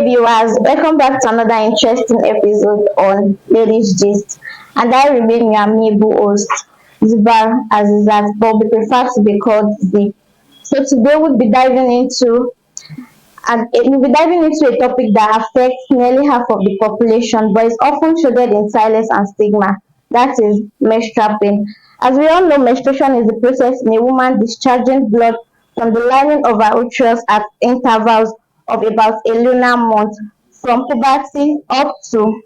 viewers, welcome back to another interesting episode on Ladies Gist. And I remain your amiable host, Zubar Azizat, but we prefer to be called Z. So today we'll be diving into a topic that affects nearly half of the population, but is often shrouded in silence and stigma. That is menstrual pain. As we all know, menstruation is the process in a woman discharging blood from the lining of her uterus at intervals of about a lunar month, from puberty up to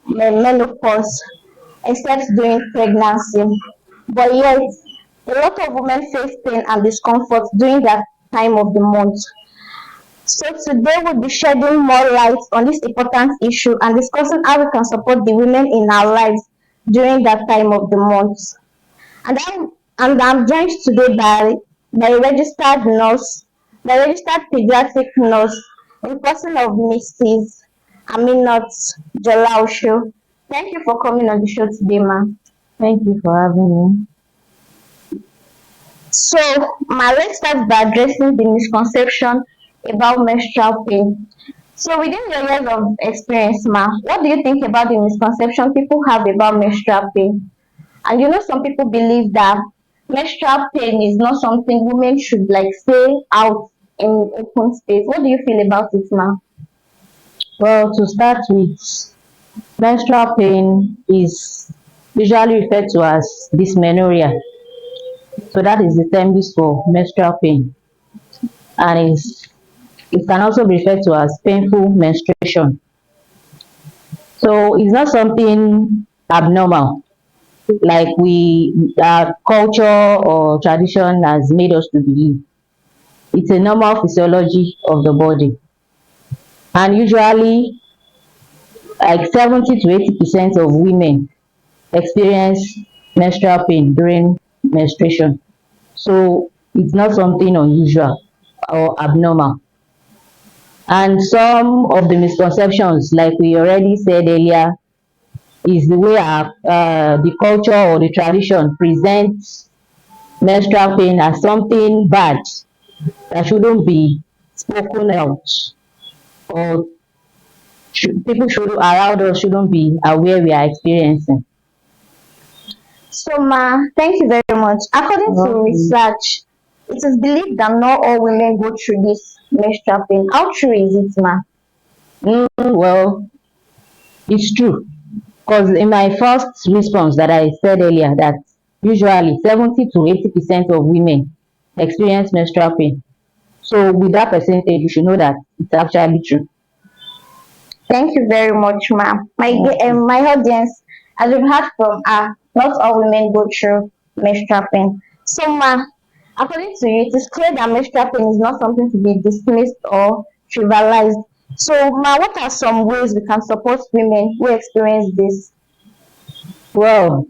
menopause, except during pregnancy. But yet, a lot of women face pain and discomfort during that time of the month. So today we'll be shedding more light on this important issue and discussing how we can support the women in our lives during that time of the month. And I'm joined today by a registered nurse, by a registered pediatric nurse in person of Mrs. Aminat Jalausho. Thank you for coming on the show today, ma'am. Thank you for having me. So, let's start by addressing the misconception about menstrual pain. So, within your years of experience, ma, what do you think about the misconception people have about menstrual pain? And some people believe that menstrual pain is not something women should like say out in open space. What do you feel about it, ma? Well, to start with, menstrual pain is usually referred to as dysmenorrhea. So that is the term used for menstrual pain, and it can also be referred to as painful menstruation. So it's not something abnormal, like our culture or tradition has made us to believe. It's a normal physiology of the body, and usually like 70 to 80% of women experience menstrual pain during menstruation. So it's not something unusual or abnormal. And some of the misconceptions, like we already said earlier, is the way the culture or the tradition presents menstrual pain as something bad that shouldn't be spoken out, or people should around us shouldn't be aware we are experiencing. So, ma, thank you very much. According to Okay. research, it is believed that not all women go through this menstrual pain. How true is it, ma? Well, it's true. Because in my first response that I said earlier, that usually 70 to 80% of women experience menstrual pain. So with that percentage, you should know that it's actually true. Thank you very much, ma. My audience, as we've heard from her, not all women go through menstrual pain. So, ma, according to you, it is clear that menstrual pain is not something to be dismissed or trivialized. So, ma, what are some ways we can support women who experience this? Well,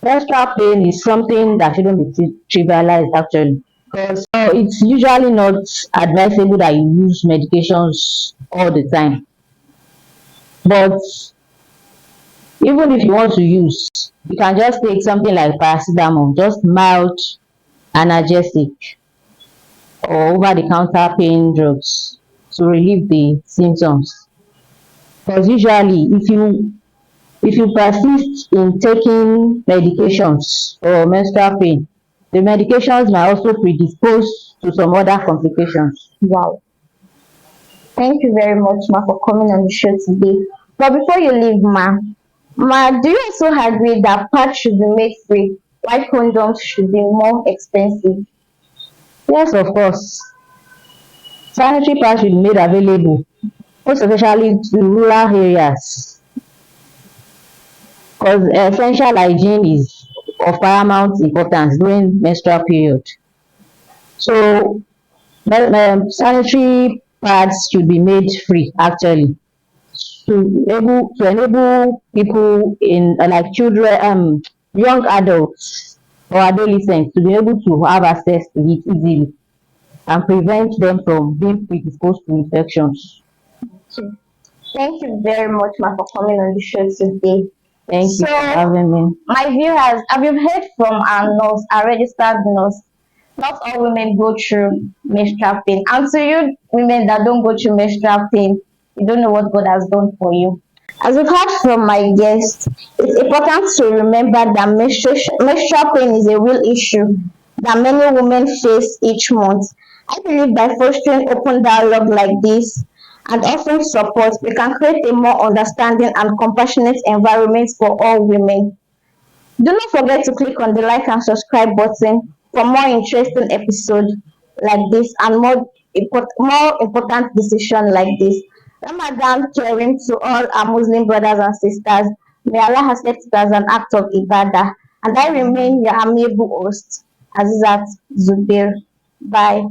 menstrual pain is something that shouldn't be trivialized actually. Because it's usually not advisable that you use medications all the time. But even if you want to use, you can just take something like paracetamol, just mild analgesic or over-the-counter pain drugs to relieve the symptoms. Because usually, if you persist in taking medications for menstrual pain, the medications might also predispose to some other complications. Wow. Thank you very much, ma, for coming on the show today. But before you leave, ma, do you also agree that pads should be made free, while condoms should be more expensive? Yes, of course, sanitary pads should be made available, most especially to rural areas, because essential hygiene is of paramount importance during menstrual period. So sanitary pads should be made free actually, to enable people in like children, young adults or adolescents to be able to have access to it easily and prevent them from being predisposed to infections. Okay. Thank you very much, ma, for coming on the show today. Thank you for So, having me. my viewers, have you heard from our nurse, our registered nurse? Not all women go through menstrual pain. And to you, women that don't go through menstrual pain, You don't know what God has done for you. As we've heard from my guests, it's important to remember that menstrual pain is a real issue that many women face each month. I believe by fostering open dialogue like this and offering support, we can create a more understanding and compassionate environment for all women. Do not forget to click on the like and subscribe button for more interesting episodes like this and more important decisions like this. Ramadan caring to all our Muslim brothers and sisters. May Allah accept it as an act of ibadah. And I remain your amiable host, Azizat Zubair. Bye.